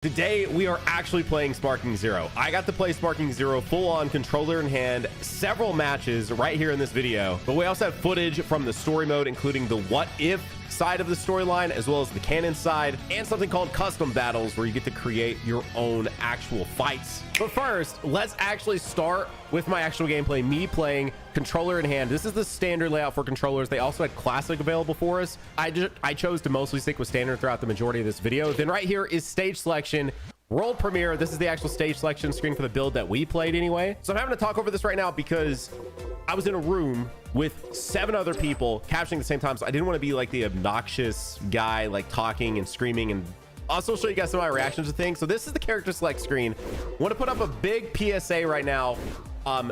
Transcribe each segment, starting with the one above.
Today, we are actually playing Sparking Zero. I got to play Sparking Zero full on controller in hand, several matches right here in this video. But we also have footage from the story mode, including the what if side of the storyline, as well as the canon side, and something called custom battles where you get to create your own actual fights. But first, let's actually start with my actual gameplay, me playing controller in hand. This is the standard layout for controllers. They also had classic available for us. I chose to mostly stick with standard throughout the majority of this video. Then right here is stage selection, world premiere. This is the actual stage selection screen for the build that we played anyway. So I'm having to talk over this right now because I was in a room with 7 other people capturing at the same time. So I didn't want to be like the obnoxious guy, like talking and screaming, and also show you guys some of my reactions to things. So this is the character select screen. I want to put up a big PSA right now.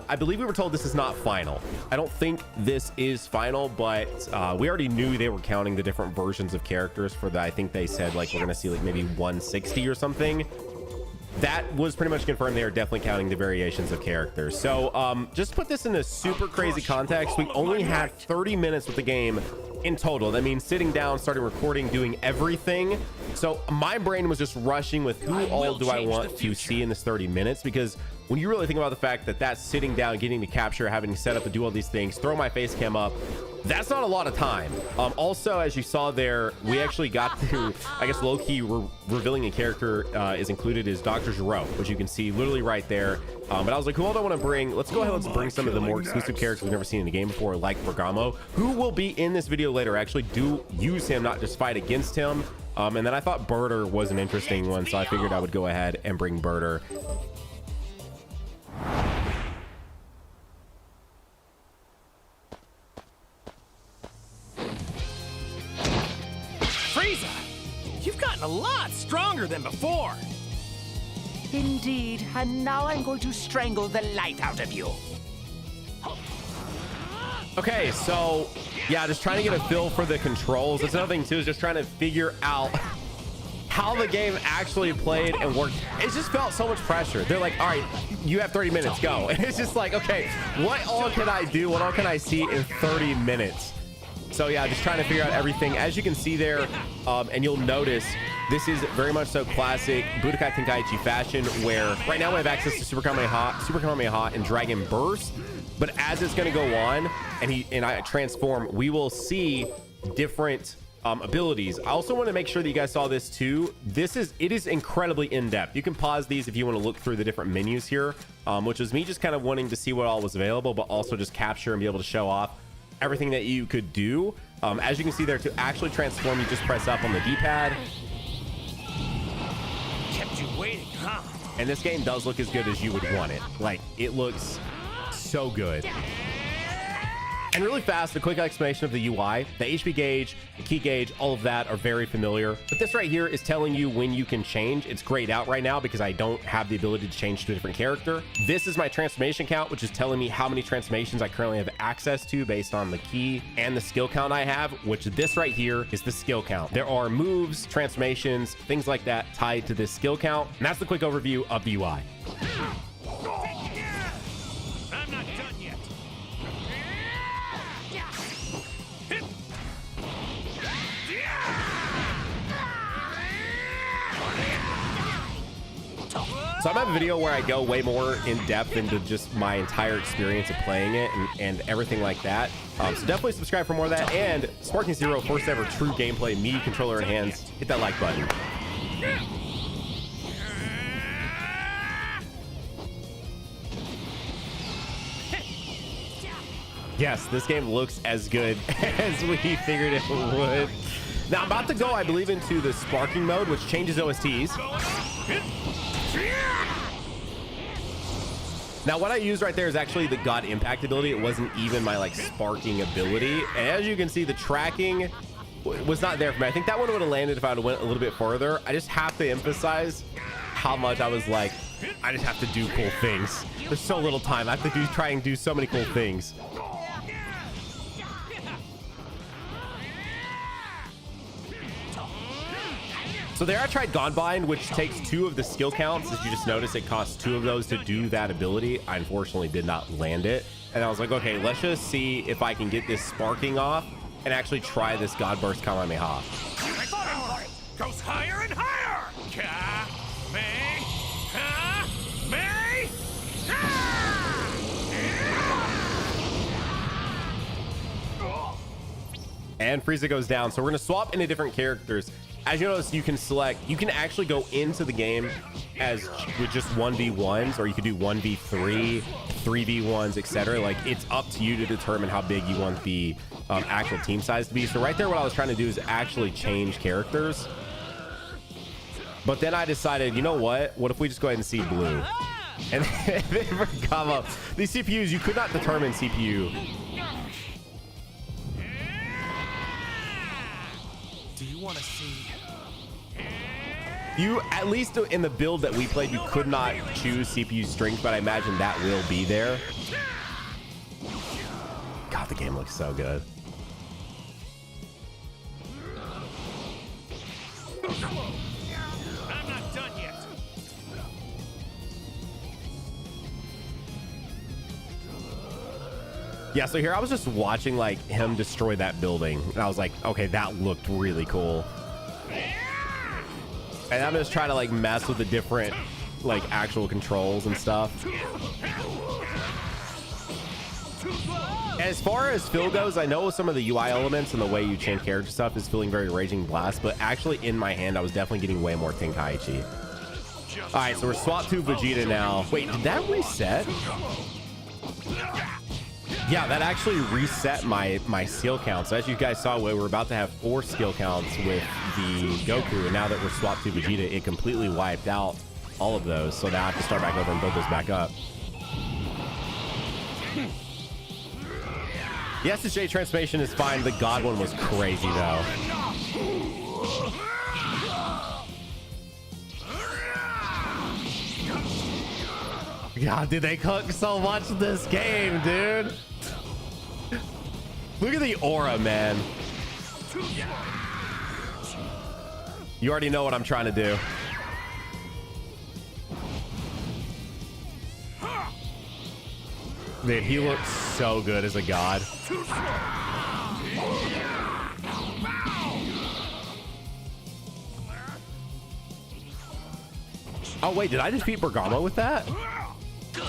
I believe we were told this is not final. I don't think this is final, but we already knew they were counting the different versions of characters for that. I think they said like we're gonna see like maybe 160 or something. That was pretty much confirmed. They are definitely counting the variations of characters. So just to put this in a super crazy context, we only had 30 minutes with the game in total. That means sitting down, starting recording, doing everything. So my brain was just rushing with who all do I want to see in this 30 minutes, because when you really think about the fact that that's sitting down, getting to capture, having to set up to do all these things, throw my face cam up, that's not a lot of time. Also, as you saw there, we actually got to, I guess, low-key revealing a character is included is Dr. Gero, which you can see literally right there. But I was like, who all do I want to bring? Let's go ahead, let's bring some of the more exclusive characters we've never seen in the game before, like Bergamo, who will be in this video later. I actually do use him, not just fight against him. And then I thought Birder was an interesting one, so I figured I would go ahead and bring Birder. Frieza, you've gotten a lot stronger than before. Indeed, and now I'm going to strangle the light out of you. Okay, so yeah, just trying to get a feel for the controls. That's another thing too, is just trying to figure out how the game actually played and worked. It just felt so much pressure. They're like, all right, you have 30 minutes, go. And it's just like, okay, what all can I do? What all can I see in 30 minutes? So yeah, just trying to figure out everything. As you can see there, and you'll notice, this is very much so classic Budokai Tenkaichi fashion, where right now we have access to Super Kamehameha and Dragon Burst. But as it's going to go on and I transform, we will see different abilities. I also want to make sure that you guys saw this too. It is incredibly in-depth. You can pause these if you want to look through the different menus here, which is me just kind of wanting to see what all was available, but also just capture and be able to show off everything that you could do. As you can see there, to actually transform, you just press up on the D-pad. Kept you waiting, huh? And this game does look as good as you would want it. Like, it looks so good. And really fast, a quick explanation of the UI. The HP gauge, the key gauge, all of that are very familiar. But this right here is telling you when you can change. It's grayed out right now because I don't have the ability to change to a different character. This is my transformation count, which is telling me how many transformations I currently have access to based on the key and the skill count I have, which this right here is the skill count. There are moves, transformations, things like that tied to this skill count. And that's the quick overview of the UI. I'm not done yet. So I'm gonna have a video where I go way more in depth into just my entire experience of playing it and everything like that. So definitely subscribe for more of that. And Sparking Zero, first ever true gameplay, me controller in hands. Hit that like button. Yes, this game looks as good as we figured it would. Now I'm about to go, I believe, into the sparking mode, which changes OSTs. Now what I used right there is actually the God Impact ability. It wasn't even my like sparking ability. And as you can see, the tracking was not there for me. I think that one would have landed if I would have went a little bit further. I just have to emphasize how much I was like, I just have to do cool things. There's so little time. I have to try and do so many cool things. So there I tried Godbind, which takes 2 of the skill counts. As you just noticed, it costs 2 of those to do that ability. I unfortunately did not land it. And I was like, okay, let's just see if I can get this sparking off and actually try this God Burst Kamehameha. I thought it goes higher and higher. And Frieza goes down. So we're going to swap into different characters. As you notice, you can actually go into the game as with just 1v1s, or you could do 1v3, 3v1s, etc. Like, it's up to you to determine how big you want the actual team size to be. So right there, what I was trying to do is actually change characters. But then I decided, you know what? What if we just go ahead and see blue? And they come up. These CPUs, you could not determine CPU. Do you want to see? You, at least in the build that we played, you could not choose CPU strength, but I imagine that will be there. God, the game looks so good. I'm not done yet. Yeah, so here I was just watching like him destroy that building, and I was like, okay, that looked really cool. And I'm just trying to like mess with the different like actual controls and stuff. As far as feel goes, I know some of the UI elements and the way you change character stuff is feeling very Raging Blast, but actually in my hand, I was definitely getting way more Tenkaichi. All right, so we're swapped to Vegeta now. Wait, did that reset? Yeah, that actually reset my skill count. So as you guys saw, we were about to have 4 skill counts with the Goku, and now that we're swapped to Vegeta, it completely wiped out all of those. So now I have to start back over and build those back up. The SSJ transformation is fine. The God one was crazy though. God, dude, they cook so much in this game, dude. Look at the aura, man. You already know what I'm trying to do. Man, he looks so good as a god. Oh, wait, did I just beat Bergamo with that?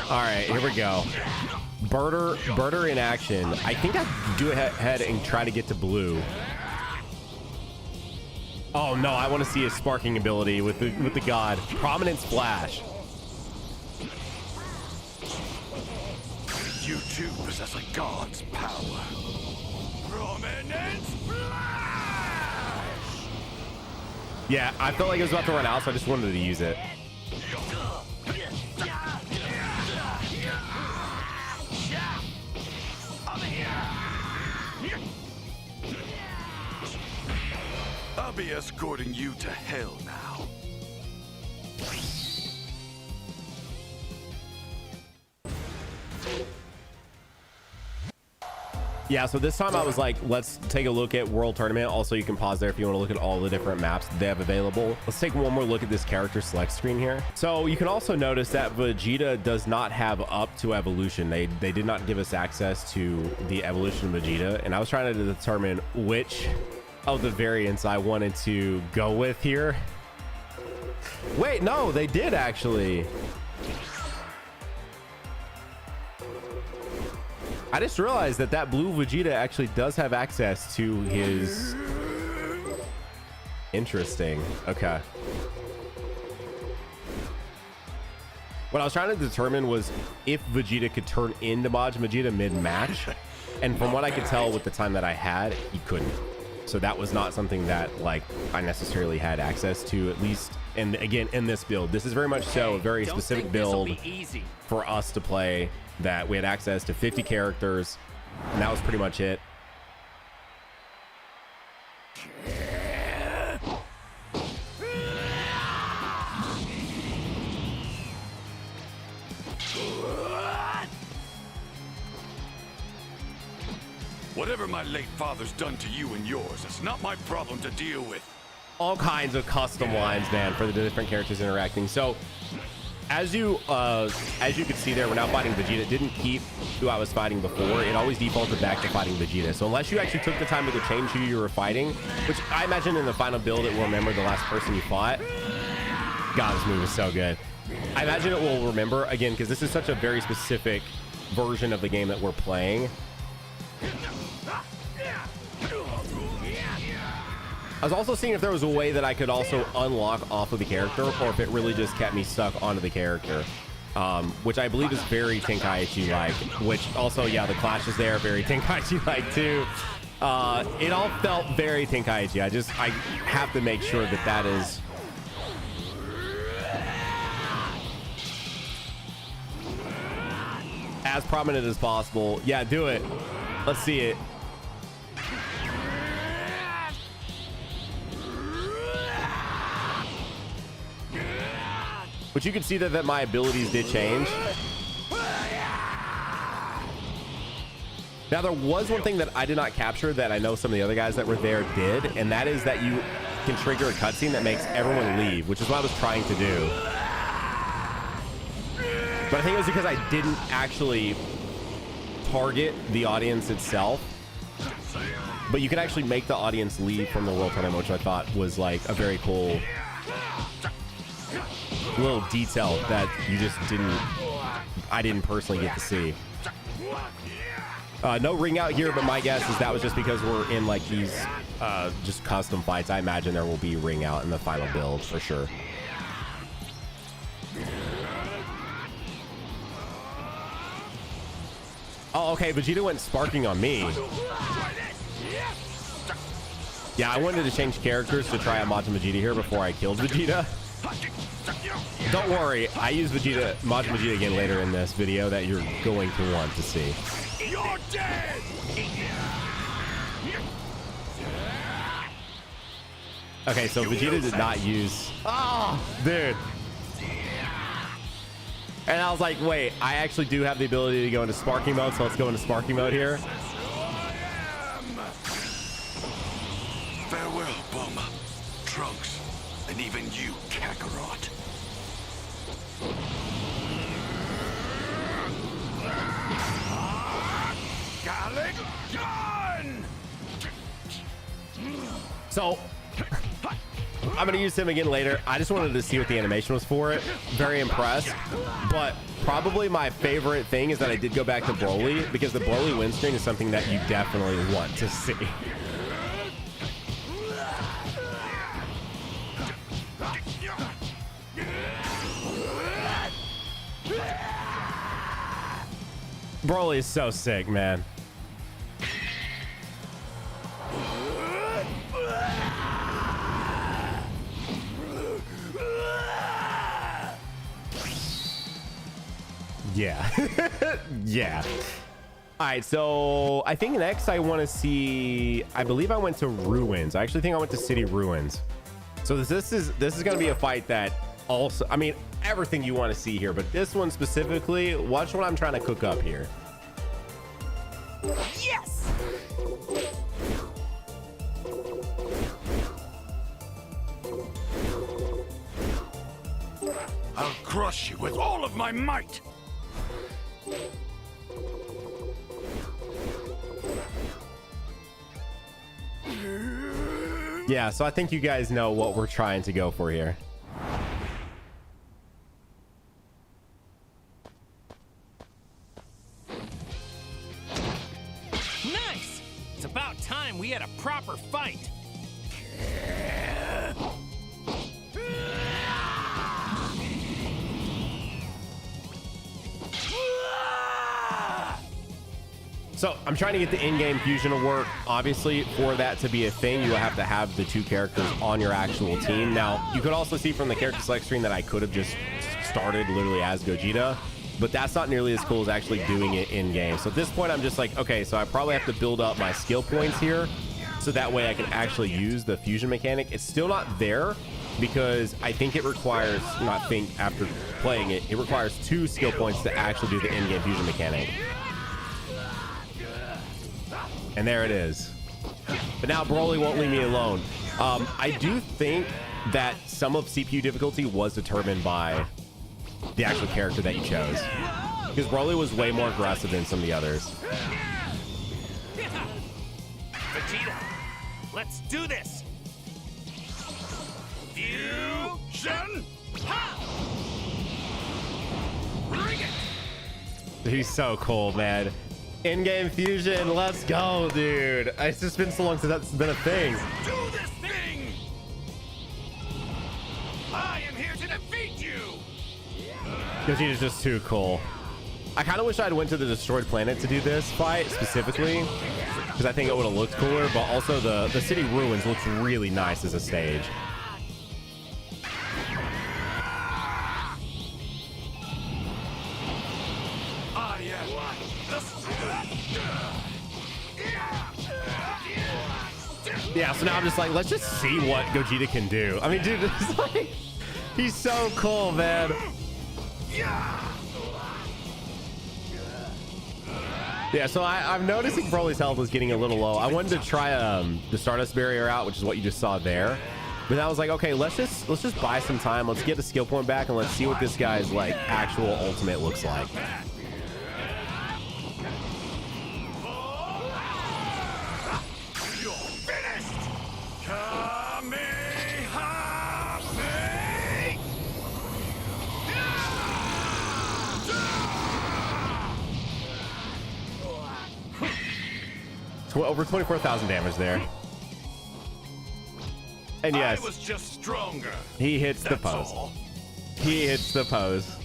All right, here we go. Birder in action. I think I do ahead and try to get to blue. Oh no, I want to see his sparking ability with the god. Prominence flash. You too possess a god's power. Prominence flash! Yeah, I felt like it was about to run out, so I just wanted to use it. I'll be escorting you to hell now. Yeah, so this time I was like, let's take a look at World Tournament. Also, you can pause there if you want to look at all the different maps they have available. Let's take one more look at this character select screen here. So you can also notice that Vegeta does not have up to evolution. They did not give us access to the evolution of Vegeta. And I was trying to determine which of the variants I wanted to go with here. Wait, no, they did actually. I just realized that blue Vegeta actually does have access to his... Interesting. Okay. What I was trying to determine was if Vegeta could turn into Majin Vegeta mid-match. And from what I could tell with the time that I had, he couldn't. So that was not something that like I necessarily had access to, at least. And again, in this build, this is very much so a very specific build for us to play, that we had access to 50 characters, and that was pretty much it. Whatever my late father's done to you and yours, it's not my problem to deal with. All kinds of custom lines, man, for the different characters interacting. So as you can see there, we're now fighting Vegeta. It didn't keep who I was fighting before. It always defaulted back to fighting Vegeta. So unless you actually took the time to go change who you were fighting, which I imagine in the final build it will remember the last person you fought. God, this move is so good. I imagine it will remember, again, because this is such a very specific version of the game that we're playing. I was also seeing if there was a way that I could also unlock off of the character, or if it really just kept me stuck onto the character, which I believe is very Tenkaichi-like, which also, yeah, the clash is there, very Tenkaichi-like too. It all felt very Tenkaichi. I have to make sure that that is as prominent as possible. Yeah, do it. Let's see it. But you can see that my abilities did change. Now, there was one thing that I did not capture that I know some of the other guys that were there did, and that is that you can trigger a cutscene that makes everyone leave, which is what I was trying to do. But I think it was because I didn't actually target the audience itself. But you can actually make the audience leave from the World Tournament, which I thought was like a very cool little detail that I didn't personally get to see. No ring out here, but my guess is that was just because we're in like these just custom fights. I imagine there will be ring out in the final build for sure. Oh, okay, Vegeta went sparking on me. Yeah, I wanted to change characters to try out Majin Vegeta here before I killed Vegeta. Don't worry, I use Majin Vegeta again later in this video that you're going to want to see. You're dead! Okay, so Vegeta did not use... Oh, dude. And I was like, wait, I actually do have the ability to go into sparking mode, so let's go into sparking mode here. Farewell, Bulma, Trunks, and even you, Kakarot. Gallic Gun! So, I'm going to use him again later. I just wanted to see what the animation was for it. Very impressed. But probably my favorite thing is that I did go back to Broly, because the Broly win stream is something that you definitely want to see. Broly is so sick, man. Yeah. Yeah. All right, so I think next I want to see, I believe I went to Ruins. I actually think I went to City Ruins. So this is going to be a fight that also, I mean, everything you want to see here, but this one specifically, watch what I'm trying to cook up here. Yes! I'll crush you with all of my might! Yeah, so I think you guys know what we're trying to go for here. Nice! It's about time we had a proper fight. So I'm trying to get the in-game fusion to work. Obviously, for that to be a thing, you will have to have the two characters on your actual team. Now, you could also see from the character select screen that I could have just started literally as Gogeta, but that's not nearly as cool as actually doing it in-game. So at this point, I'm just like, okay, so I probably have to build up my skill points here, so that way I can actually use the fusion mechanic. It's still not there, because I think it requires, after playing it, it requires 2 skill points to actually do the in-game fusion mechanic. And there it is. But now Broly won't leave me alone. I do think that some of CPU difficulty was determined by the actual character that you chose, because Broly was way more aggressive than some of the others. Vegeta, let's do this. Fusion! Bring it! He's so cool, man. In-game fusion, let's go, dude. It's just been so long since that's been a thing. Do this thing! defeat you! Gogeta's just too cool. I kind of wish I'd went to the destroyed planet to do this fight specifically, because I think it would have looked cooler, but also the city ruins looks really nice as a stage. Ah, yeah. Yeah, so now I'm just like, let's just see what Gogeta can do. I mean, dude, it's like, he's so cool, man. Yeah, so I'm noticing Broly's health was getting a little low. I wanted to try the Stardust barrier out, which is what you just saw there. But I was like, okay, let's just buy some time. Let's get the skill point back and let's see what this guy's like actual ultimate looks like. Over 24,000 damage there. And yes, I was just stronger. he hits the That's pose. all. He hits the pose.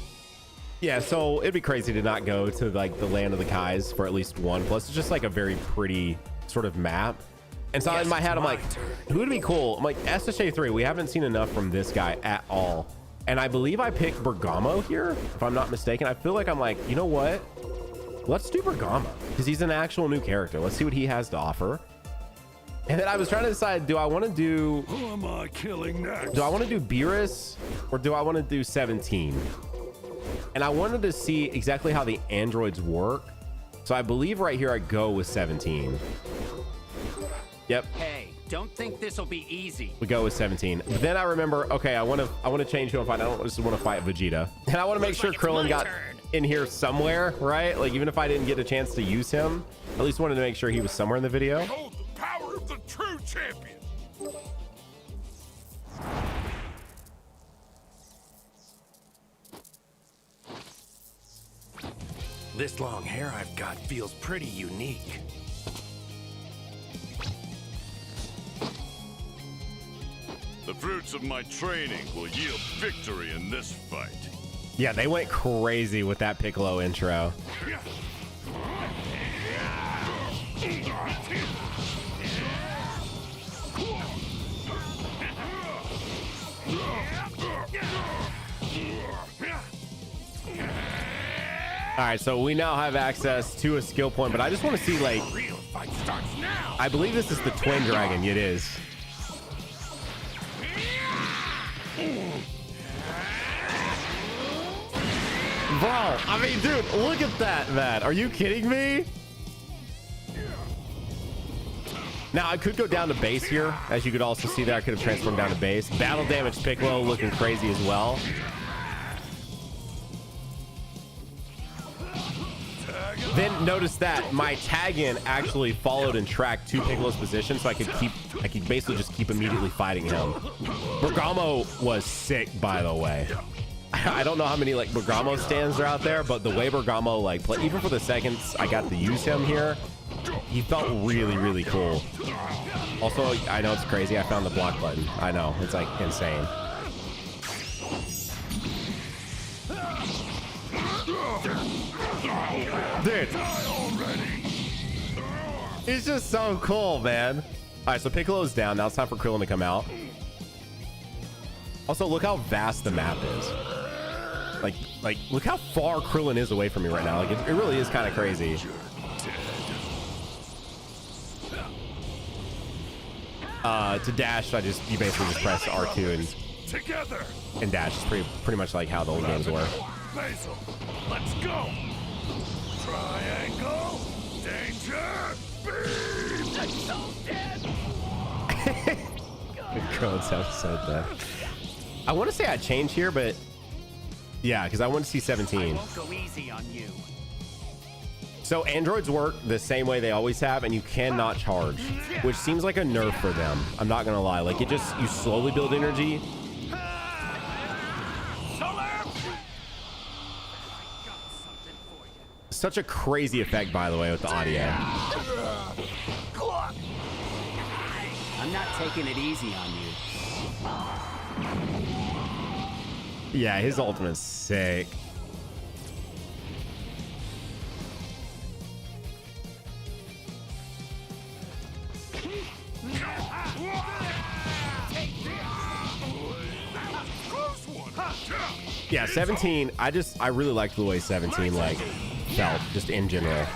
Yeah, so it'd be crazy to not go to like the land of the Kais for at least one. Plus, it's just like a very pretty sort of map. And so in my head, I'm like, who would be cool? I'm like, SSJ3, we haven't seen enough from this guy at all. And I believe I picked Bergamo here, if I'm not mistaken. I feel like I'm like, you know what? Let's do Bergamo, because he's an actual new character. Let's see what he has to offer. And then I was trying to decide, do I want to do... Who am I killing next? Do I want to do Beerus or do I want to do 17? And I wanted to see exactly how the androids work. So I believe right here I go with 17. Yep, Hey, don't think this'll be easy. we go with 17. But then I remember, okay, I want to change who I'm fighting. I don't just want to fight Vegeta. And I want to make sure Krillin got in here somewhere, right? Like even if I didn't get a chance to use him, at least wanted to make sure he was somewhere in the video. Behold the power of the true champion. This long hair I've got feels pretty unique. The fruits of my training will yield victory in this fight. Yeah, they went crazy with that Piccolo intro. All right, so we now have access to a skill point, but I just want to see, like, Real fight starts now. I believe this is the Twin Dragon. It is. Bro, I mean, dude, look at that, man. Are you kidding me? Now, I could go down to base here. As you could also see there, I could have transformed down to base. Battle damage Piccolo looking crazy as well. Then notice that my tag-in actually followed and tracked to Piccolo's position, so I could basically just keep immediately fighting him. Bergamo was sick, by the way. I don't know how many like Bergamo stands are out there, but the way Bergamo like play, even for the seconds I got to use him here, he felt really, really cool. Also, I know it's crazy. I found the block button. I know, it's like insane. Dude, it's just so cool, man. All right, so Piccolo's down. Now it's time for Krillin to come out. Also, look how vast the map is. Like, look how far Krillin is away from me right now. Like, it really is kind of crazy. To dash, you basically just press R2 Together. and dash. It's pretty much like how the old games were. Basil, let's go. Triangle. Danger. Beam. Krillin's episode there. I want to say I changed here, but yeah, because I want to see 17. Won't go easy on you. So androids work the same way they always have, and you cannot charge, which seems like a nerf for them. I'm not gonna lie. Like, you slowly build energy. Such a crazy effect, by the way, with the audio. I'm not taking it easy on you. Yeah, his ultimate's sick. Yeah, 17. I really liked the way 17 like felt just in general.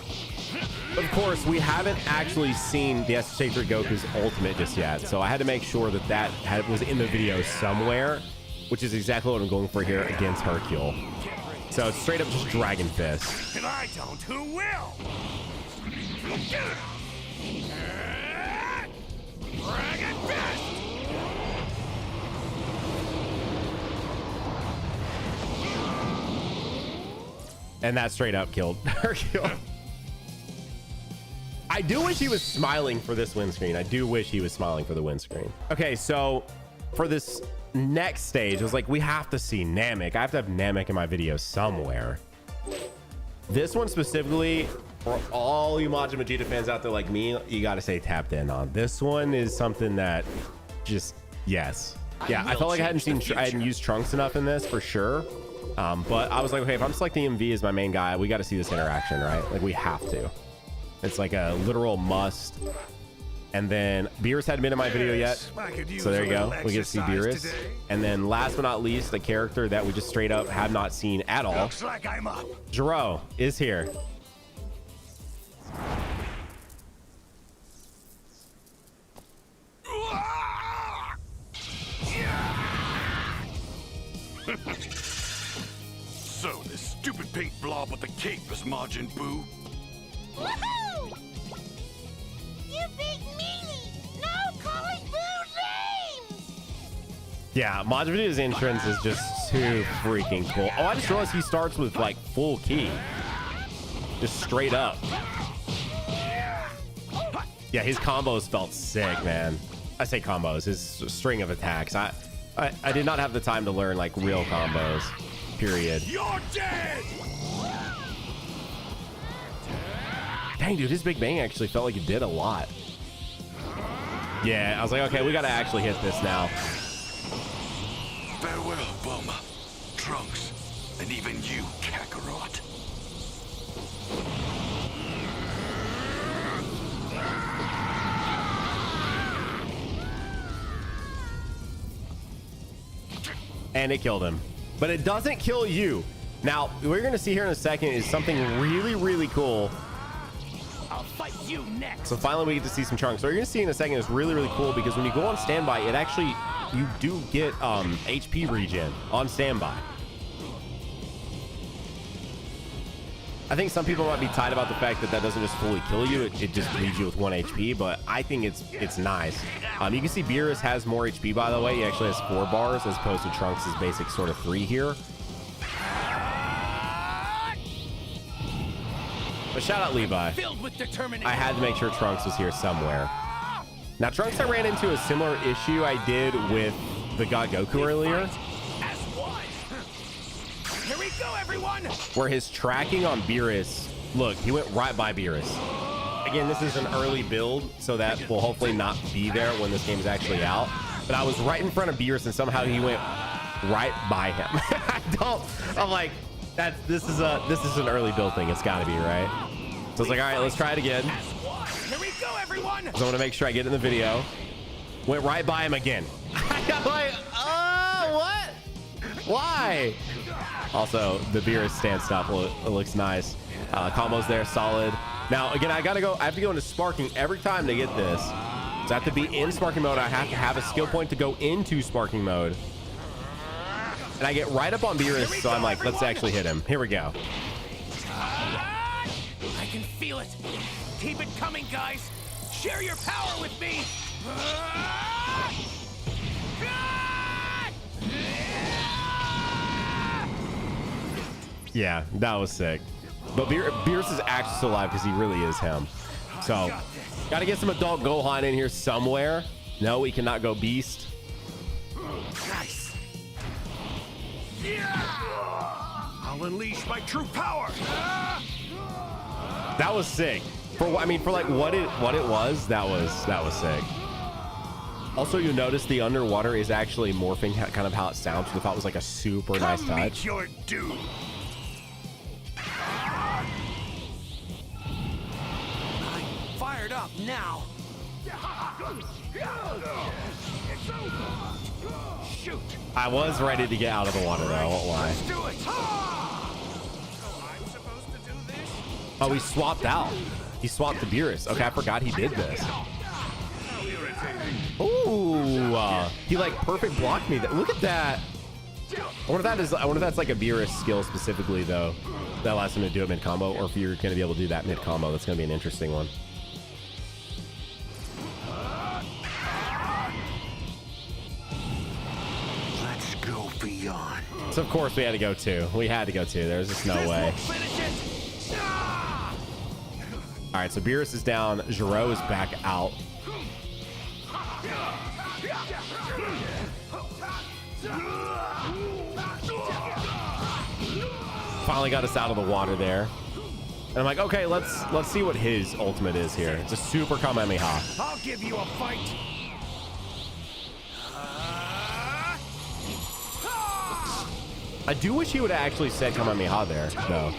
Of course, we haven't actually seen the SSJ3 Goku's ultimate just yet, so I had to make sure that was in the video somewhere, which is exactly what I'm going for here against Hercule. So it's straight up just Dragon Fist. If I don't, who will? Dragon Fist! And that straight up killed Hercule. I do wish he was smiling for this windscreen. I do wish he was smiling for the windscreen. Okay, so for this next stage, I was like, we have to see Namek. I have to have Namek in my video somewhere. This one specifically, for all you Majin Vegeta fans out there like me, you got to say tapped in on. This one is something that just, yes. Yeah, I felt like I hadn't used Trunks enough in this for sure. But I was like, okay, if I'm selecting MV as my main guy, we got to see this interaction, right? Like we have to. It's like a literal must. And then Beerus hadn't been in my video yet, so there you go. We get to see Beerus. And then last but not least, the character that we just straight up have not seen at all. Looks like I'm up. Gero is here. So this stupid pink blob with the cape is Majin Buu? Woohoo! You big meanie! No calling Boo names! Yeah, Majin Vegeta's entrance is just too freaking cool. Oh, I just realized he starts with like full ki. Just straight up. Yeah, his combos felt sick, man. I say combos, his string of attacks. I did not have the time to learn like real combos, period. You're dead! Dang, dude, his Big Bang actually felt like it did a lot. Yeah, I was like, okay, we got to actually hit this now. Farewell, Bulma, Trunks, and even you, Kakarot. And it killed him. But it doesn't kill you. Now, what we're going to see here in a second is something really, really cool. I'll fight you next. So finally we get to see some Trunks. So what you're going to see in a second is really, really cool because when you go on standby, it actually, you do get HP regen on standby. I think some people might be tight about the fact that that doesn't just fully kill you. It just leaves you with 1 HP, but I think it's nice. You can see Beerus has more HP, by the way. He actually has 4 bars as opposed to Trunks' basic sort of 3 here. But shout out Levi. Filled with determination. I had to make sure Trunks was here somewhere. Now, Trunks, I ran into a similar issue I did with the God Goku earlier, As one. Here we go, everyone. where his tracking on Beerus, look, he went right by Beerus. Again, this is an early build, so that will hopefully not be there when this game is actually out. But I was right in front of Beerus, and somehow he went right by him. I'm like, this is an early build thing. It's got to be, right? So I was like, all right, let's try it again. As one. Here we go, everyone. So I want to make sure I get in the video. Went right by him again. I'm like, what? Why? Also, the Beerus stance stuff looks nice. Combos there, solid. Now, again, I have to go into sparking every time to get this. So I have to be in sparking mode. I have to have a skill point to go into sparking mode. And I get right up on Beerus, so I'm like, let's actually hit him. Here we go. I can feel it. Keep it coming, guys. Share your power with me. Yeah, that was sick. But Beerus is actually still alive because he really is him. So, got to get some adult Gohan in here somewhere. No, we cannot go Beast. Nice. I'll unleash my true power. That was sick. For like what it was, that was sick. Also, you notice the underwater is actually morphing kind of how it sounds, which I thought was like a super nice Come touch. meet your doom. I'm fired up now. Shoot. I was ready to get out of the water though, I won't lie. Let's do it. I'm supposed to do this? Oh, he swapped out. He swapped the Beerus. Okay, I forgot he did this. Ooh, he like perfect blocked me. Look at that. I wonder if that's like a Beerus skill specifically though, that allows him to do it mid combo, or if you're going to be able to do that mid combo. That's going to be an interesting one. Let's go beyond. So of course we had to go two. We had to go two. There's just no way. Finish it. All right, so Beerus is down. Gero is back out. Finally got us out of the water there. And I'm like, okay, let's see what his ultimate is here. It's a super Kamehameha. I'll give you a fight. I do wish he would have actually said Kamehameha there, though.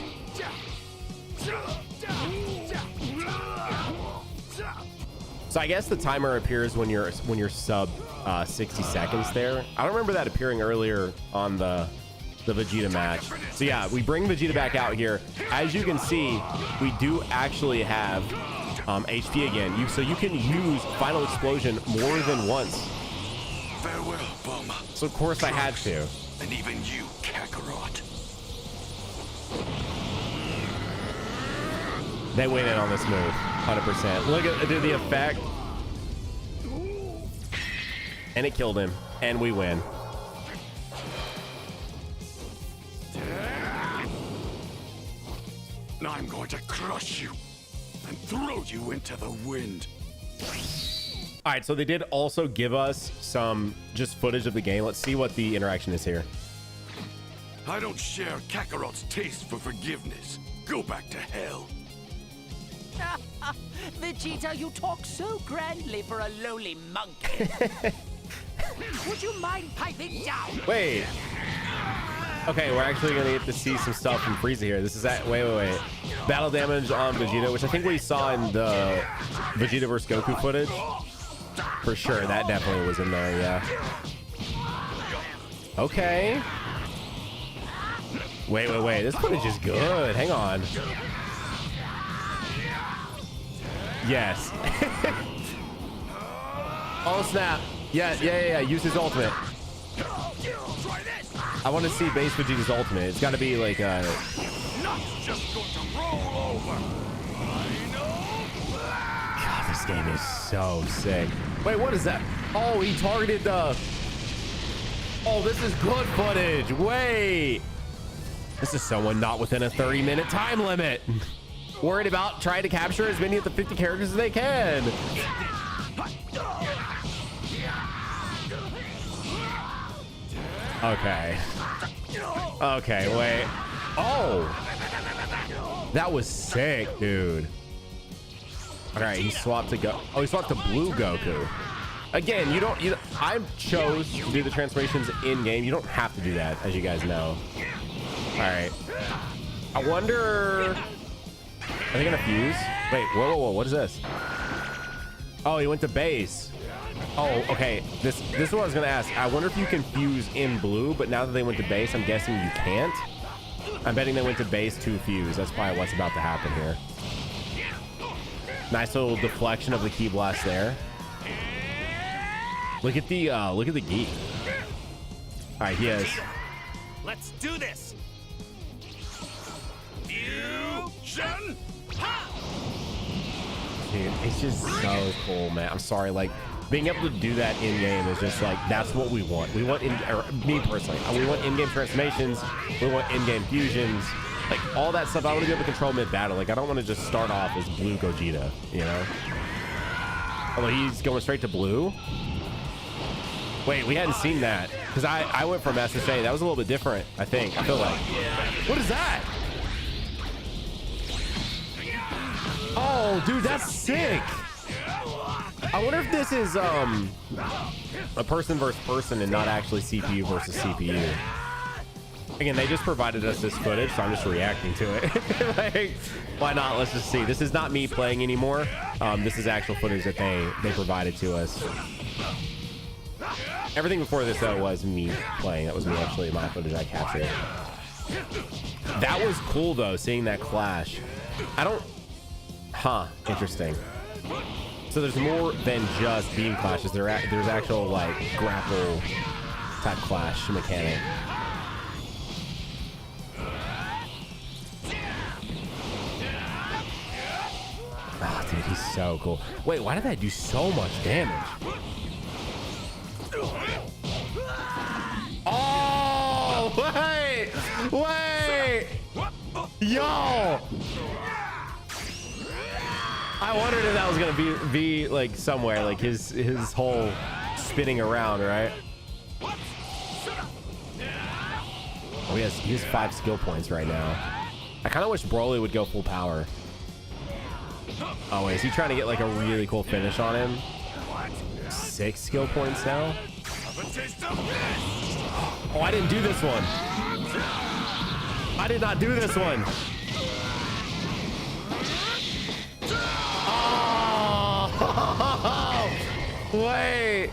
So I guess the timer appears when you're sub 60 seconds there. I don't remember that appearing earlier on the Vegeta match. So yeah, we bring Vegeta back out here. As you can see, we do actually have HP again. So you can use Final Explosion more than once. Farewell, Bulma. So of course I had to. And even you, Kakarot. They win in on this move, 100%. Look at the effect. And it killed him. And we win. Now I'm going to crush you and throw you into the wind. All right, so they did also give us some just footage of the game. Let's see what the interaction is here. I don't share Kakarot's taste for forgiveness. Go back to hell. Vegeta, you talk so grandly for a lowly monkey. Would you mind piping down? Wait. Okay, we're actually gonna get to see some stuff from Frieza here. This is wait. Battle damage on Vegeta, which I think we saw in the Vegeta vs Goku footage. For sure, that definitely was in there, yeah. Okay. Wait. This footage is good. Hang on. Yes. Oh snap. Yeah. Use his ultimate. I want to see base Vegeta's ultimate. It's got to be like Not just going to roll over. God, this game is so sick. Wait, what is that? Oh, he targeted the... Oh, this is good footage. Wait. This is someone not within a 30-minute time limit. Worried about trying to capture as many of the 50 characters as they can. Okay, wait. Oh, that was sick, dude. All right, he swapped to go. Oh, he swapped to Blue Goku. Again, I chose to do the transformations in game. You don't have to do that, as you guys know. All right. I wonder. Are they gonna fuse? Wait, whoa! What is this? Oh, he went to base. Oh, okay. This is what I was gonna ask. I wonder if you can fuse in blue, but now that they went to base, I'm guessing you can't. I'm betting they went to base to fuse. That's probably what's about to happen here. Nice little deflection of the Ki Blast there. Look at the Geek. All right, he has. Let's do this. Fusion! Dude, it's just so cool, man. I'm sorry, like being able to do that in game is just like that's what we want. We want me personally, we want in-game transformations. We want in-game fusions, like all that stuff. I want to be able to control mid-battle. Like I don't want to just start off as Blue Gogeta, you know. Although he's going straight to blue. Wait, we hadn't seen that because I went from SSA. That was a little bit different, I think. I feel like. What is that? Oh, dude, that's sick. I wonder if this is a person versus person and not actually CPU versus CPU. Again, they just provided us this footage, so I'm just reacting to it. Like, why not? Let's just see. This is not me playing anymore. This is actual footage that they provided to us. Everything before this, though, was me playing. That was me actually, my footage I captured. That was cool, though, seeing that clash. I don't... Huh. Interesting. So there's more than just beam clashes. There's actual, like, grapple type clash mechanic. Oh, dude, he's so cool. Wait, why did that do so much damage? Oh, wait. Yo. I wondered if that was gonna be like somewhere, like his whole spinning around, right? Oh, he has 5 skill points right now. I kind of wish Broly would go full power. Oh wait, is he trying to get like a really cool finish on him? 6 skill points now. Oh, I didn't do this one. I did not do this one. Oh, wait.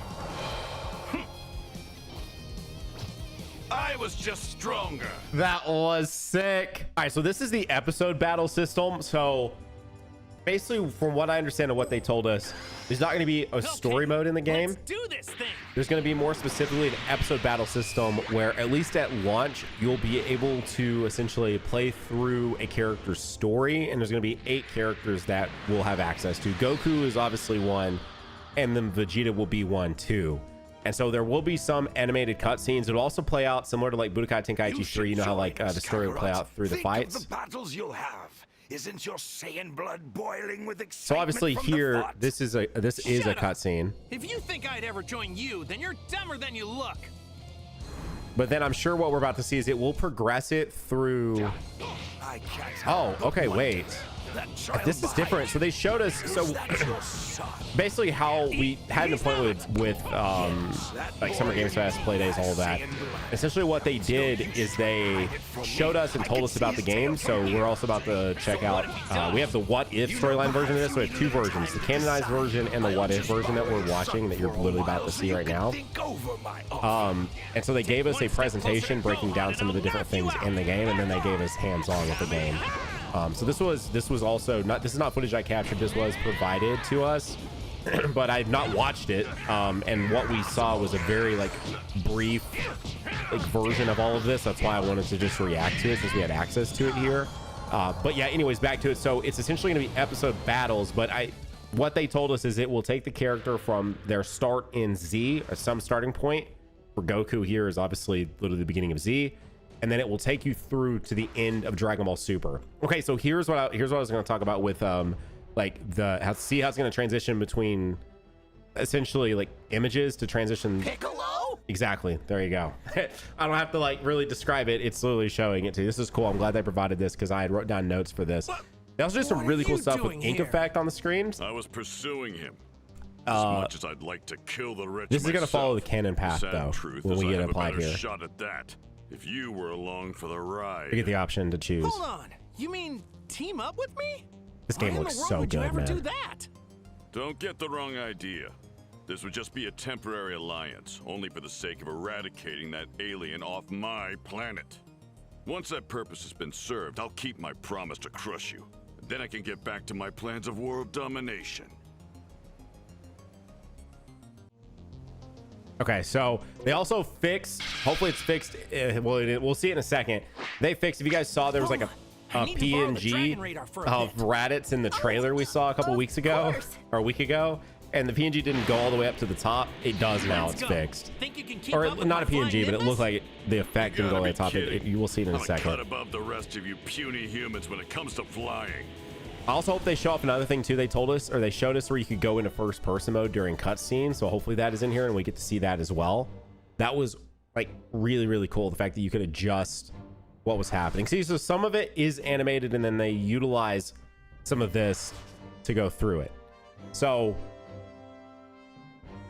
I was just stronger. That was sick. All right, so this is the episode battle system. So basically, from what I understand of what they told us, there's not going to be a story mode in the game. Let's do this thing. There's going to be more specifically an episode battle system where at least at launch, you'll be able to essentially play through a character's story. And there's going to be 8 characters that we'll have access to. Goku is obviously one, and then Vegeta will be one too. And so there will be some animated cutscenes. It'll also play out similar to like Budokai Tenkaichi 3. You know how like the story will play out through the fights. The battles you'll have. Isn't your Saiyan blood boiling with excitement? So obviously here, this is a Shut up. cutscene. If you think I'd ever join you, then you're dumber than you look. But then I'm sure what we're about to see is it will progress it through. I can't Oh, okay, wait. This is different. So they showed us. So basically, how we had an appointment with like Summer Games Fest, play days, all of that. Essentially, what they did is they showed us and told us about the game. So we're also about to check out. We have the What If storyline version of this. So we have 2 versions: the canonized version and the What If version that we're watching, that you're literally about to see right now. And so they gave us a presentation breaking down some of the different things in the game, and then they gave us hands-on with the game. So this was also not, this is not footage I captured. This was provided to us, but I've not watched it. And what we saw was a very like brief like version of all of this. That's why I wanted to just react to it since we had access to it here. But yeah, anyways, back to it. So it's essentially going to be episode battles, but what they told us is it will take the character from their start in Z, or some starting point. For Goku here is obviously literally the beginning of Z. And then it will take you through to the end of Dragon Ball Super. Okay, so here's what I was going to talk about with like how it's going to transition between essentially like images to transition. Piccolo? Exactly. There you go. I don't have to like really describe it. It's literally showing it to you. This is cool. I'm glad they provided this because I had wrote down notes for this. They also did some really cool stuff with ink effect on the screens. I was pursuing him. As much as I'd like to kill the rich. This is going to follow the canon path sad though. Truth When we get I have applied a better here, shot at that. If you were along for the ride. you get the option to choose. Hold on. You mean team up with me? This game Why in looks the world so would good, you ever man. do that? Don't get the wrong idea. This would just be a temporary alliance, only for the sake of eradicating that alien off my planet. Once that purpose has been served, I'll keep my promise to crush you. Then I can get back to my plans of world domination. Okay, so they also fixed, hopefully it's fixed, we'll see it in a second. They fixed, if you guys saw, there was like a PNG of Raditz in the trailer we saw a couple weeks ago, or a week ago, and the PNG didn't go all the way up to the top. It does now, it's fixed. Think you can keep Or up with not a my flying PNG, but it Nimbus? looked like the effect didn't go all the way to the top. You will see it in a I'm cut second. above the rest of you puny humans when it comes to flying. I also hope they show off another thing too. They told us, or they showed us, where you could go into first person mode during cutscenes. So hopefully that is in here and we get to see that as well. That was like really, really cool. The fact that you could adjust what was happening. See, so some of it is animated and then they utilize some of this to go through it. So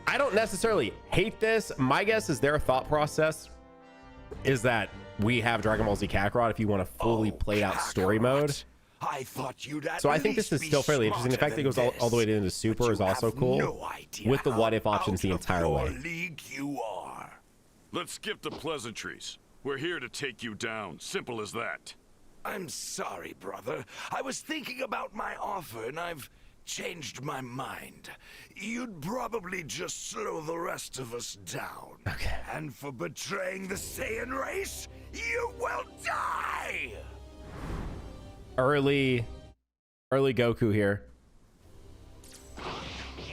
I don't necessarily hate this. My guess is their thought process is that we have Dragon Ball Z Kakarot if you want a fully played out story mode. I thought you'd So I think this is still fairly interesting. The fact that it goes all the way into Super is also cool, with the what if options the entire way. League you are. Let's skip the pleasantries. We're here to take you down. Simple as that. I'm sorry, brother. I was thinking about my offer and I've changed my mind. You'd probably just slow the rest of us down. Okay. And for betraying the Saiyan race, you will die! Early Goku here.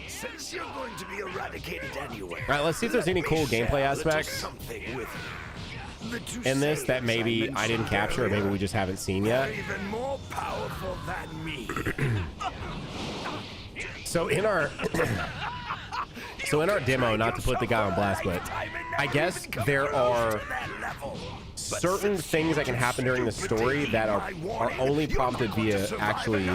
Since you're going to be eradicated anyway. All right, let's see if there's any cool gameplay aspects Something with you. The two in this that Saiyans maybe I didn't capture or maybe we just haven't seen yet. are even more powerful than me. So in our demo, not to put the guy on blast, but I guess there are certain things that can happen during the story that are only prompted via actually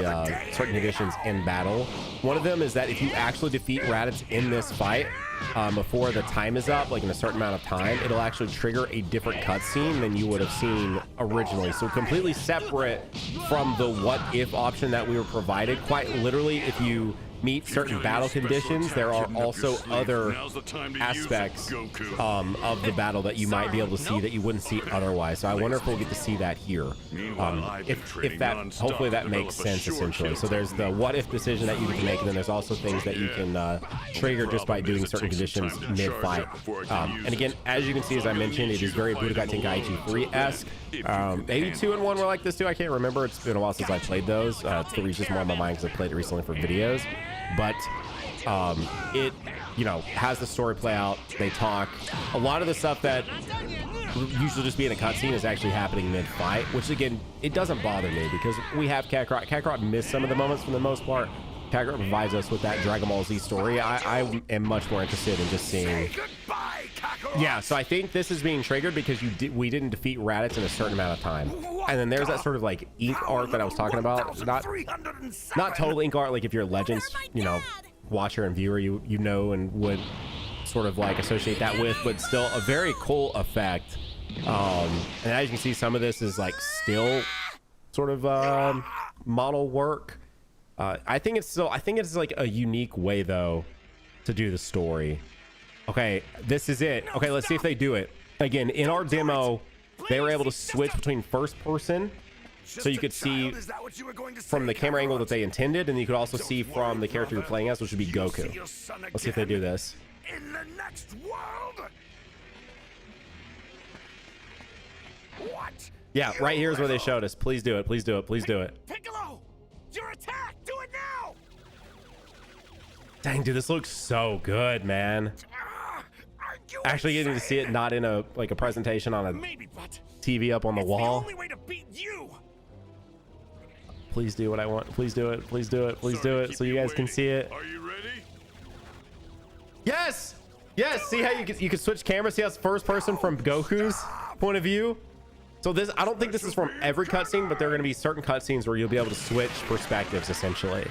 certain conditions in battle. One of them is that if you actually defeat Raditz in this fight before the time is up, like in a certain amount of time, it'll actually trigger a different cutscene than you would have seen originally. So completely separate from the what if option that we were provided. Quite literally, if you meet certain battle conditions, there are also other aspects of the battle that you might be able to see that you wouldn't see otherwise. So I wonder if we'll get to see that here. If that, hopefully that makes sense essentially. So there's the what if decision that you get to make, and then there's also things that you can trigger just by doing certain conditions mid-fight. And again, as you can see, as I mentioned, it is very Budokai Tenkaichi 3-esque. Maybe 2 and 1 were like this too. I can't remember. It's been a while since I played those. 3 is just more on my mind because I played it recently for videos. But it, you know, has the story play out. They talk. A lot of the stuff that usually just be in a cutscene is actually happening mid-fight, which again, it doesn't bother me because we have Kakarot. Kakarot missed some of the moments for the most part. Kakarot provides us with that Dragon Ball Z story. I am much more interested in just seeing. Yeah, so I think this is being triggered because we didn't defeat Raditz in a certain amount of time. And then there's that sort of like ink art that I was talking about. Not total ink art, like if you're a Legends, you know, watcher and viewer, you know and would sort of like associate that with, but still a very cool effect. And as you can see, some of this is like still sort of model work. I think it's like a unique way though to do the story. Okay, this is it. Okay, let's see if they do it. Again, in our demo, they were able to switch between first person, so you could see from the camera angle that they intended, and you could also see from the character you're playing as, which would be Goku. Let's see if they do this. In the next world? What? Yeah, right here is where they showed us. Please do it. Please do it. Please do it. Piccolo, your attack! Do it now! Dang, dude, this looks so good, man. Actually getting to see it not in a like a presentation on a Maybe, but TV up on the wall. the only way to beat you. Please do what I want. Please do it. Please do it. Please do it so you guys can see it. Are you ready? Yes! Yes! See how you can switch cameras? See how it's first person from Goku's point of view? So this, I don't think this is from every cutscene, but there are going to be certain cutscenes where you'll be able to switch perspectives essentially.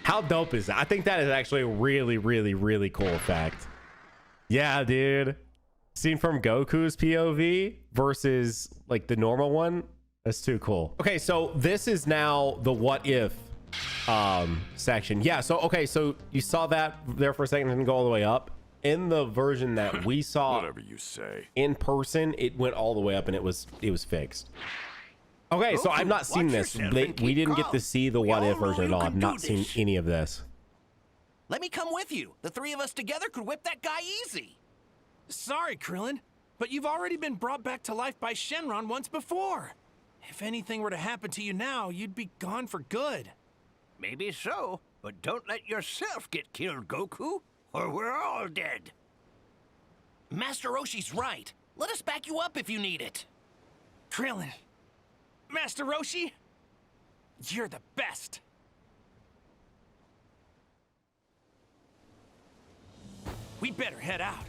How dope is that? I think that is actually a really, really, really cool effect. Yeah, dude. Seen from Goku's POV versus like the normal one. That's too cool. Okay, so this is now the what if section. Yeah, so okay, so you saw that there for a second and go all the way up. In the version that we saw Whatever you say. in person, it went all the way up and it was fixed. Okay, so I've not seen this. We didn't get to see the what if version at all. I've not seen any of this. Let me come with you. The 3 of us together could whip that guy easy. Sorry, Krillin, but you've already been brought back to life by Shenron once before. If anything were to happen to you now, you'd be gone for good. Maybe so, but don't let yourself get killed, Goku, or we're all dead. Master Roshi's right. Let us back you up if you need it. Krillin, Master Roshi, you're the best. We better head out.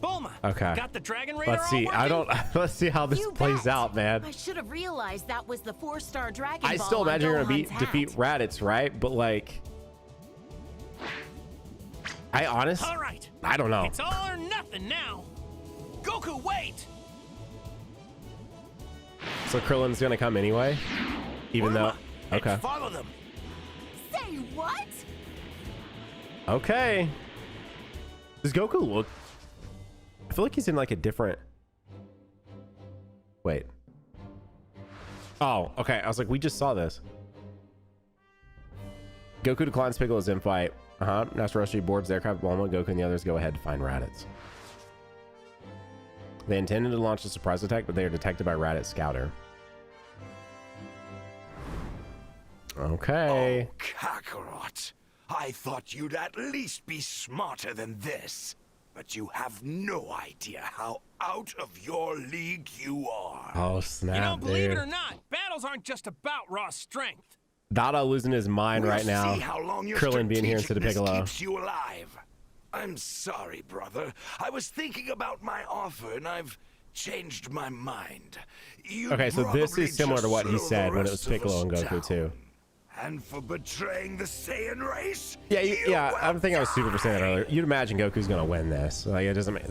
Bulma, Okay. got the Dragon Radar Let's see. Let's see how this You plays bet. out, man. I should have realized that was the 4-star Dragon Ball. I still imagine you're gonna on Gohan's defeat hat. Raditz, right? But like, All right. I don't know. It's all or nothing now. Goku, wait! So Krillin's gonna come anyway, even though. Okay. Follow them. Say what? Okay. Does Goku look? I feel like he's in like a different. Wait. Oh, okay. I was like, we just saw this. Goku declines Piccolo's infight. Master Roshi boards the aircraft. Bulma, Goku, and the others go ahead to find Raditz. They intended to launch a surprise attack, but they are detected by Raditz Scouter. Okay. Oh, Kakarot. I thought you'd at least be smarter than this. But you have no idea how out of your league you are. Oh, snap, You know, believe dude. it or not, battles aren't just about raw strength. Dada losing his mind right now. See how long your Krillin being here instead of strategicness Piccolo. keeps you alive. I'm sorry, brother. I was thinking about my offer, and I've changed my mind. Okay, so this is similar to what he said when it was Piccolo and Goku, down. too. And for betraying the Saiyan race? Yeah, you yeah. I will think I was super for saying that die. earlier. You'd imagine Goku's gonna win this. Like, it doesn't make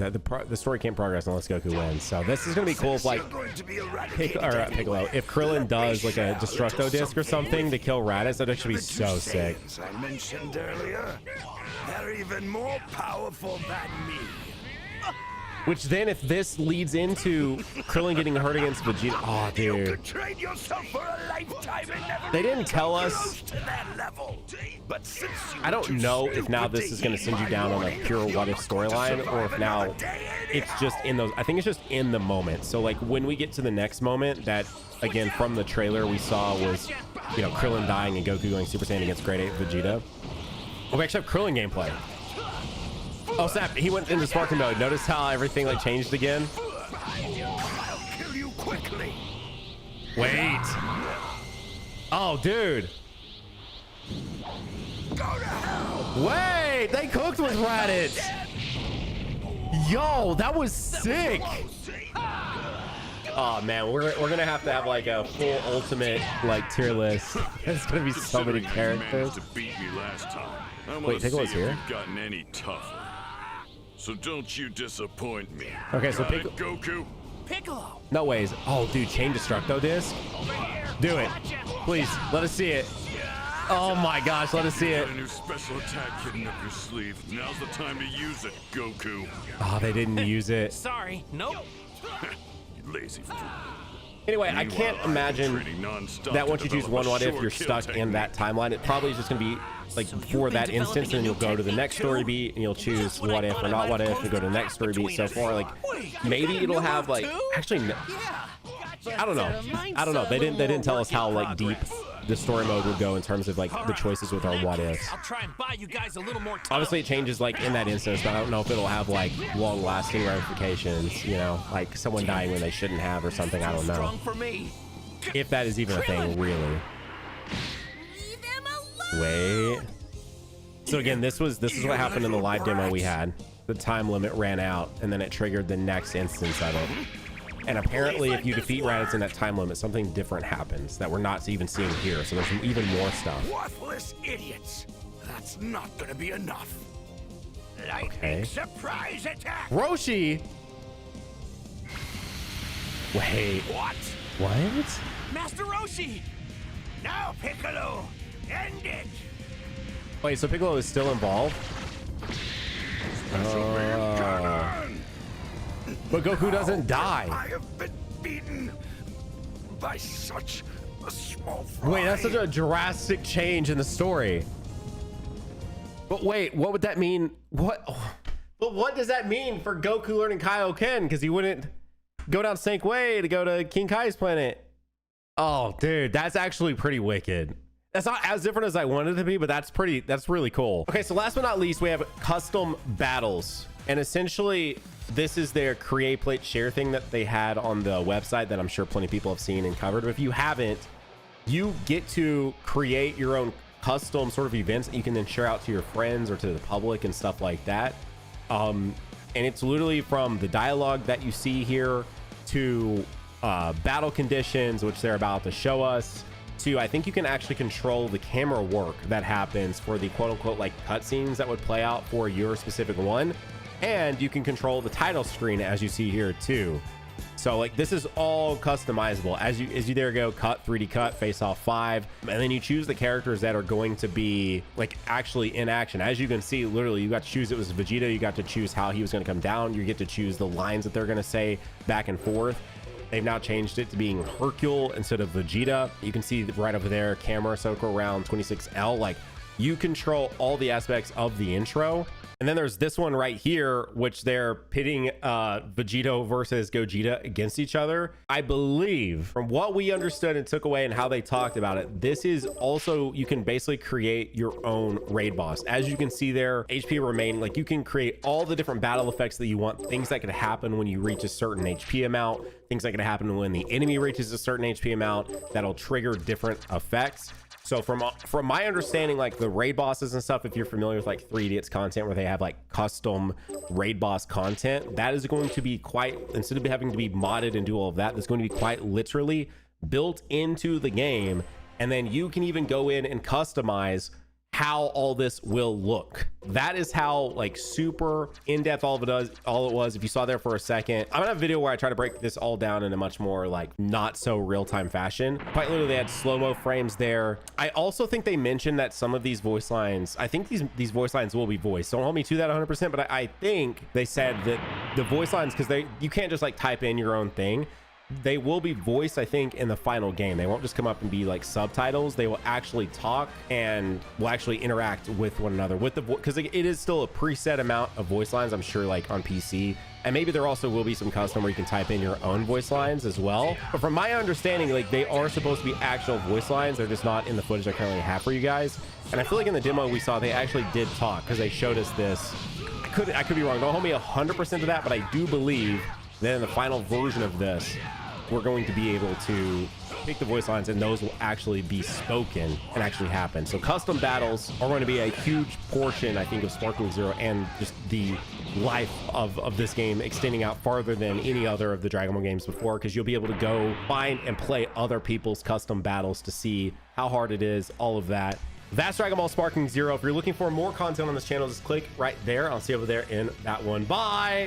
the story can't progress unless Goku wins. So this is gonna be cool if like You're going to be eradicated Piccolo, anyway. if Krillin does like a Yeah, Destructo little disc or something to kill Raditz, that'd actually be The two so sick. Saiyans I mentioned earlier, they're even more powerful than me. Which then, if this leads into Krillin getting hurt against Vegeta, oh You dude, could train yourself for a lifetime and never They didn't tell come us- close to their level. But since you I don't were too know if now stupid this is to going to heed send you my down on a warning, pure you're what if not going to storyline, or survive if now another day it's just in those. I think it's just in the moment. So like when we get to the next moment, that again from the trailer we saw was, you know, Krillin dying and Goku going Super Saiyan against Grade 8 Vegeta. Oh, we actually have Krillin gameplay. Oh snap! He went into Sparking mode. Notice how everything like changed again. I'll kill you quickly. Wait. Oh, dude. Go to hell. Wait, they cooked with Raditz. Yo, that was sick. Oh man, we're gonna have to have like a full ultimate like tier list. There's gonna be so many Considering you characters. managed to beat me last time, I Wait, want to see Piccolo's if here? you've gotten any tougher. So don't you disappoint me. Okay, so Got it, Goku. Piccolo! No ways. Oh, dude, chain Destructo disc. Do it, please. Let us see it. Oh my gosh, let us see it. Got a new special attack hidden up your sleeve. Now's the time to use it, Goku. Oh, they didn't use it. Sorry, nope. You lazy fool. Anyway, I can't Meanwhile, I've been imagine training non-stop that to once you choose develop one a what if, sure you're kill stuck in that technique. timeline. It probably is just gonna be like for that instance, and then you'll go to the next story beat and you'll choose what if or not what if, and go to the next story beat. So far, like maybe it'll have like actually. No, I don't know. I don't know. They didn't tell us how like deep the story mode would go in terms of like the choices with our what ifs. I'll try and buy you guys a little more time. Obviously, it changes like in that instance, but I don't know if it'll have like long-lasting ramifications. You know, like someone dying when they shouldn't have or something. I don't know Strong for me. if that is even a thing, really. Leave him alone. Wait. So again, this is what happened in the live demo we had. The time limit ran out, and then it triggered the next instance of it. And apparently, if you defeat Raditz in that time limit, something different happens that we're not even seeing here. So there's even more stuff. Worthless idiots. That's not gonna be enough. Okay. Surprise attack. Roshi. Wait. What? What? Master Roshi! Now, Piccolo, end it. Wait. So Piccolo is still involved? But Goku doesn't die. I have been beaten by such a small fry. Wait, that's such a drastic change in the story. But wait, what would that mean? What? But what does that mean for Goku learning Kaioken? Because he wouldn't go down Snake Way to go to King Kai's planet. Oh, dude, that's actually pretty wicked. That's not as different as I wanted it to be, but that's really cool. Okay, so last but not least, we have custom battles. And essentially, this is their create, plate, share thing that they had on the website that I'm sure plenty of people have seen and covered. But if you haven't, you get to create your own custom sort of events that you can then share out to your friends or to the public and stuff like that. And it's literally from the dialogue that you see here to battle conditions, which they're about to show us, 2, I think you can actually control the camera work that happens for the quote unquote like cutscenes that would play out for your specific one. And you can control the title screen as you see here too. So like this is all customizable as you there go cut 3D cut face off 5, and then you choose the characters that are going to be like actually in action. As you can see, literally you got to choose, it was Vegeta, you got to choose how he was going to come down, you get to choose the lines that they're going to say back and forth. They've now changed it to being Hercule instead of Vegeta. You can see right over there camera circle around 26L. Like you control all the aspects of the intro. And then there's this one right here, which they're pitting Vegito versus Gogeta against each other. I believe from what we understood and took away and how they talked about it, this is also, you can basically create your own raid boss. As you can see there, HP remain, like you can create all the different battle effects that you want, things that could happen when you reach a certain HP amount, things that could happen when the enemy reaches a certain HP amount that'll trigger different effects. So from my understanding, like the raid bosses and stuff, if you're familiar with like 3 Idiots content where they have like custom raid boss content, that is going to be quite, instead of having to be modded and do all of that, that's going to be quite literally built into the game. And then you can even go in and customize how all this will look. That is how like super in-depth all it was. If you saw there for a second, I'm gonna have a video where I try to break this all down in a much more like not so real-time fashion. Quite literally they had slow-mo frames there. I also think they mentioned that some of these voice lines, I think these voice lines will be voiced. Don't hold me to that 100%, but I think they said that the voice lines, because you can't just like type in your own thing, they will be voiced, I think, in the final game. They won't just come up and be like subtitles. They will actually talk and will actually interact with one another with the voice, because it is still a preset amount of voice lines, I'm sure, like on PC. And maybe there also will be some custom where you can type in your own voice lines as well. But from my understanding, like they are supposed to be actual voice lines. They're just not in the footage I currently have for you guys. And I feel like in the demo we saw, they actually did talk, because they showed us this. I could be wrong. Don't hold me 100% to that, but I do believe that in the final version of this, we're going to be able to pick the voice lines and those will actually be spoken and actually happen. So custom battles are going to be a huge portion, I think, of Sparking Zero and just the life of this game extending out farther than any other of the Dragon Ball games before, because you'll be able to go find and play other people's custom battles to see how hard it is, all of that. That's Dragon Ball Sparking Zero. If you're looking for more content on this channel, just click right there. I'll see you over there in that one. Bye.